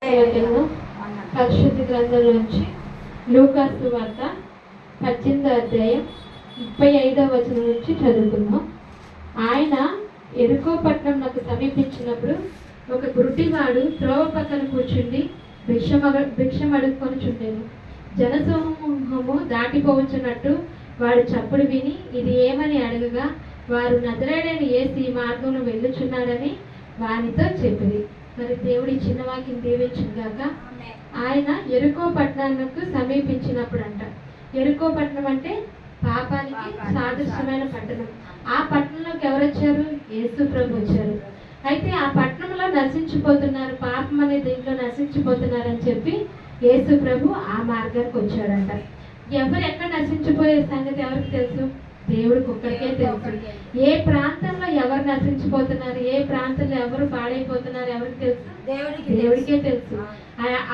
వాక్యాలను పరిశుద్ధ గ్రంథం నుంచి లూకాసు వార్త 18వ అధ్యాయం 35వ వచనం నుంచి చదువుకుందాం. ఆయన ఎరుకో పట్టణంకు సమీపించినప్పుడు ఒక గురుటివాడు త్రోవ పక్కన కూర్చుండి భిక్షం అడుక్కొనుచుండెను. జనసమూహము దాటిపోవచ్చున్నట్టు వాడు చప్పుడు విని ఇది ఏమని అడగగా వారు నజరేయుడైన యేసు ఈ మార్గంలో వెళ్ళుచున్నాడని వానితో చెప్పింది. మరి దేవుడి చిన్న వాక్యం దీవించుగాక. ఆయన ఎరుకో పట్టణానికి సమీపించినప్పుడు అంట. ఎరుకో పట్టణం అంటే పాపానికి సాదృశ్యమైన పట్టణం. ఆ పట్టణంలోకి ఎవరు వచ్చారు? యేసు ప్రభు వచ్చారు. అయితే ఆ పట్టణంలో నశించిపోతున్నారు, పాపం అనే దీంట్లో నశించిపోతున్నారని చెప్పి యేసు ప్రభు ఆ మార్గానికి వచ్చాడంట. ఎవరు ఎక్కడ నశించిపోయే సంగతి ఎవరికి తెలుసు? దేవుడికి ఒక్కడికే తెలుసు. ఏ ప్రాంతంలో ఎవరు నశించిపోతున్నారు, ఏ ప్రాంతంలో ఎవరు పాడైపోతున్నారు ఎవరికి తెలుసు? దేవుడికే తెలుసు.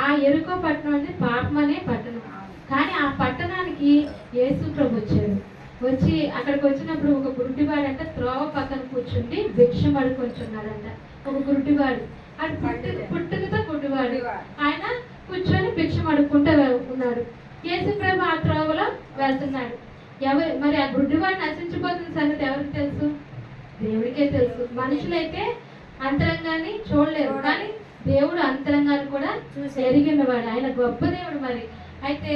ఆ ఎరుకో పట్టణం అంటే పాపం అనే పట్టణం. కానీ ఆ పట్టణానికి యేసు ప్రభు వచ్చాడు. వచ్చి అక్కడికి వచ్చినప్పుడు ఒక గురుటివాడంట త్రోవ పక్కన కూర్చుండి భిక్షం అడుకొంచున్నాడంట. ఒక గురుటివాడు, అది పుట్టుకతో గుడ్డివాడు. ఆయన కూర్చొని భిక్షం అడుక్కుంటూ ఉన్నాడు. యేసు ప్రభు ఆ త్రోవలో వెళ్తున్నాడు. మరి ఆ గుడ్డివాడు నశించిపోతున్న సంగతి ఎవరికి తెలుసు? దేవుడికే తెలుసు. మనుషులైతే అంతరంగాన్ని చూడలేరు, కానీ దేవుడు అంతరంగాన్ని కూడా ఎరిగినవాడు. ఆయన గొప్ప దేవుడు. మరి అయితే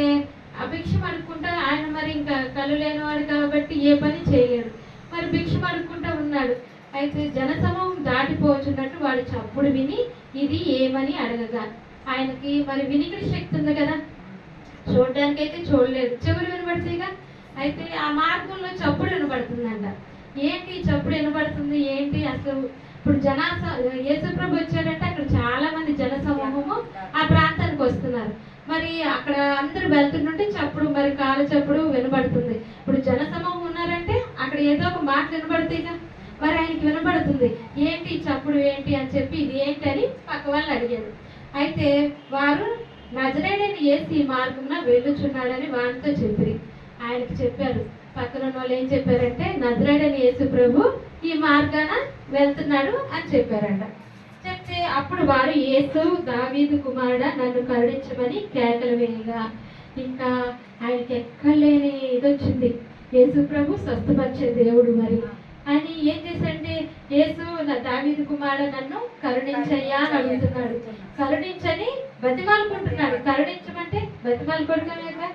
భిక్షం అడుక్కుంటా ఆయన మరి ఇంకా కళ్ళు లేనివాడు కాబట్టి ఏ పని చేయలేడు. మరి భిక్షం అడుక్కుంటా ఉన్నాడు. అయితే జనసమూహం దాటిపోవచ్చున్నట్టు వాడు చప్పుడు విని ఇది ఏమని అడగగా ఆయనకి మరి వినికిడి శక్తి ఉంది కదా, చూడడానికి అయితే చూడలేదు, చెవులు వినబడతాయిగా. అయితే ఆ మార్గంలో చప్పుడు వినబడుతుందంట. ఏంటి చప్పుడు వినబడుతుంది ఏంటి అసలు? ఇప్పుడు యేసుప్రభు వచ్చాడంటే అక్కడ చాలా మంది జనసమూహము ఆ ప్రాంతానికి వస్తున్నారు. మరి అక్కడ అందరూ వెళ్తుంటే చప్పుడు, మరి కాలు చప్పుడు వినబడుతుంది. ఇప్పుడు జనసమూహం ఉన్నారంటే అక్కడ ఏదో ఒక మాట వినబడుతుందిగా. మరి ఆయనకి వినబడుతుంది, ఏంటి చప్పుడు ఏంటి అని చెప్పి ఇది ఏంటి అని పక్క వాళ్ళని అడిగారు. అయితే వారు నజరేయుడైన యేసు ఈ మార్గంలో వెళ్ళుచున్నాడని వారితో చెప్పి ఆయనకి చెప్పారు. పక్కన వాళ్ళు ఏం చెప్పారంటే నజరేయుడైన యేసు ప్రభు ఈ మార్గాన వెళ్తున్నాడు అని చెప్పారంట. చెప్తే అప్పుడు వారు యేసు దావీదు కుమారుడా నన్ను కరుణించమని కేకలు వేయగా ఇంకా ఆయనకి ఎక్కడలేని ఇది వచ్చింది. యేసు ప్రభు స్వస్థపరిచే దేవుడు. మరి ఆయన ఏం చేశాడంటే యేసు దావీదు కుమారుడా నన్ను కరుణించయ్యా అని అడుగుతున్నాడు. కరుణించని బతిమాలుకుంటున్నాడు. కరుణించమంటే బతిమాలుకోవడమే కదా.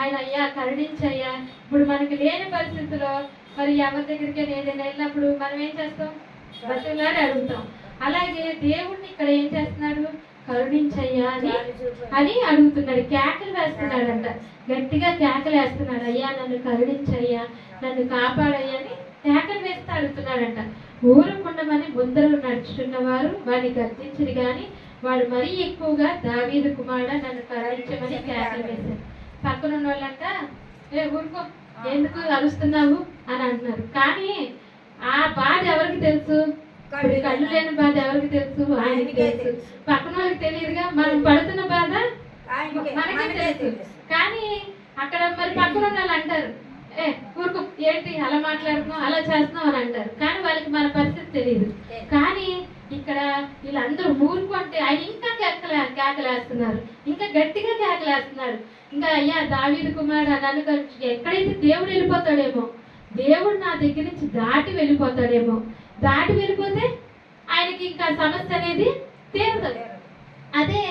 ఆయన అయ్యా కరుణించయ్యా. ఇప్పుడు మనకి లేని పరిస్థితిలో మరి ఎవరి దగ్గరికి ఏదైనా వెళ్ళినప్పుడు మనం ఏం చేస్తాం? బతిలాడి అడుగుతాం. అలాగే దేవుడిని ఇక్కడ ఏం చేస్తున్నాడు? కరుణించయ్యా అని అడుగుతున్నాడు. కేకలు వేస్తున్నాడంట. గట్టిగా కేకలు వేస్తున్నాడు. అయ్యా నన్ను కరుణించయ్యా, నన్ను కాపాడయ్యా అని కేకలు వేస్తే అడుగుతున్నాడంట. ఊరకుండమని ముందరు నడుచుకున్నవారు వాడిని గర్తించరు, కానీ వాడు మరీ ఎక్కువగా దావీదు కుమారుడా నన్ను కరుణించమని కేకలు వేశారు. పక్కన ఉన్న వాళ్ళంట ఊరుకో, ఎందుకు అరుస్తున్నావు అని అంటున్నారు. కానీ ఆ బాధ ఎవరికి తెలుసు? కళ్ళు లేని బాధ ఎవరికి తెలుసు? ఆయనకి తెలుసు. పక్కన వాళ్ళకి తెలియదుగా. మనం పడుతున్న బాధ మనకే తెలుసు. కానీ అక్కడ మరి పక్కన ఉన్న వాళ్ళు అంటారు, ఊరుకో, ఏంటి అలా మాట్లాడుతున్నావు, అలా చేస్తున్నావు అని అంటారు. కానీ వాళ్ళకి మన పరిస్థితి తెలియదు. కానీ ఇక్కడ వీళ్ళందరూ ఊరుకు అంటే ఆయన ఇంకా కేకలేస్తున్నారు, ఇంకా గట్టిగా కేకలేస్తున్నారు. ఇంకా అయ్యా దావీదు కుమారుడు నన్ను ఎక్కడైతే దేవుడు వెళ్ళిపోతాడేమో, దేవుడు నా దగ్గర నుంచి దాటి వెళ్ళిపోతాడేమో, దాటి వెళ్ళిపోతే ఆయనకి ఇంకా సమస్య అనేది తీరుతుంది. అదే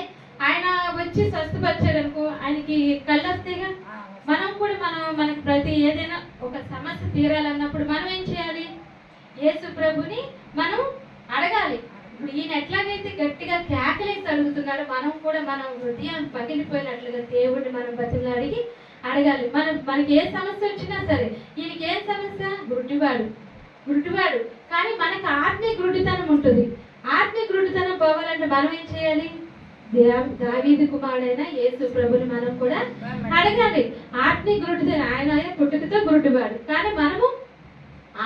ఆయన వచ్చి స్వస్థపరిచాడు అనుకో, ఆయనకి కళ్ళు వస్తాయిగా. మనం కూడా మనకి ప్రతి ఏదైనా ఒక సమస్య తీరాలన్నప్పుడు మనం ఏం చేయాలి? యేసు ప్రభుని మనం అడగాలి. ఇప్పుడు ఈయన ఎట్లాగైతే గట్టిగా కేకలేసి అడుగుతున్నాడో మనం కూడా మనం హృదయం పగిలిపోయినట్లుగా దేవుడిని మనం బతిలాడి అడగాలి. మనకి ఏ సమస్య వచ్చినా సరే. ఈయనకి ఏ సమస్య? గుడ్డివాడు. కానీ మనకు ఆత్మీయ గుడ్డితనం ఉంటుంది. ఆత్మీయ గుడ్డితనం పోవాలంటే మనం ఏం చేయాలి? దావీదు కుమారుడైన యేసు ప్రభుని మనం కూడా అడగాలి. ఆత్మీయ గుడ్డితనం, ఆయన పుట్టుకతో గుడ్డివాడు, కానీ మనము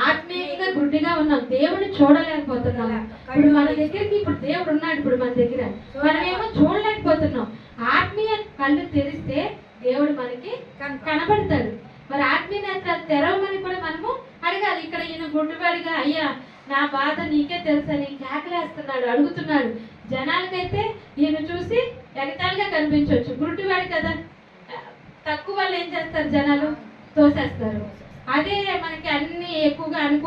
ఆత్మీయంగా గుడ్డిగా ఉన్నాం. దేవుడిని చూడలేకపోతున్నాము. ఇప్పుడు మన దగ్గరికి ఇప్పుడు దేవుడు ఉన్నాడు. ఇప్పుడు మన దగ్గర మనమేమో చూడలేకపోతున్నాం. ఆత్మీయ కళ్ళు తెరిస్తే దేవుడు మనకి కనబడతాడు. మరి ఆత్మీయ నేత్రాలు తెరవమని కూడా మనము అడగాలి. ఇక్కడ ఈయన గుడ్డివాడిగా అయ్యా నా బాధ నీకే తెలుసని కేకలేస్తున్నాడు, అడుగుతున్నాడు. జనాలకైతే ఈయన చూసి ఎగతాళిగా కనిపించవచ్చు, గురుటివాడు కదా, తక్కువ వాళ్ళు ఏం చేస్తారు, జనాలు తోసేస్తారు. అదే మనకి అన్ని ఎక్కువగా అనుకూల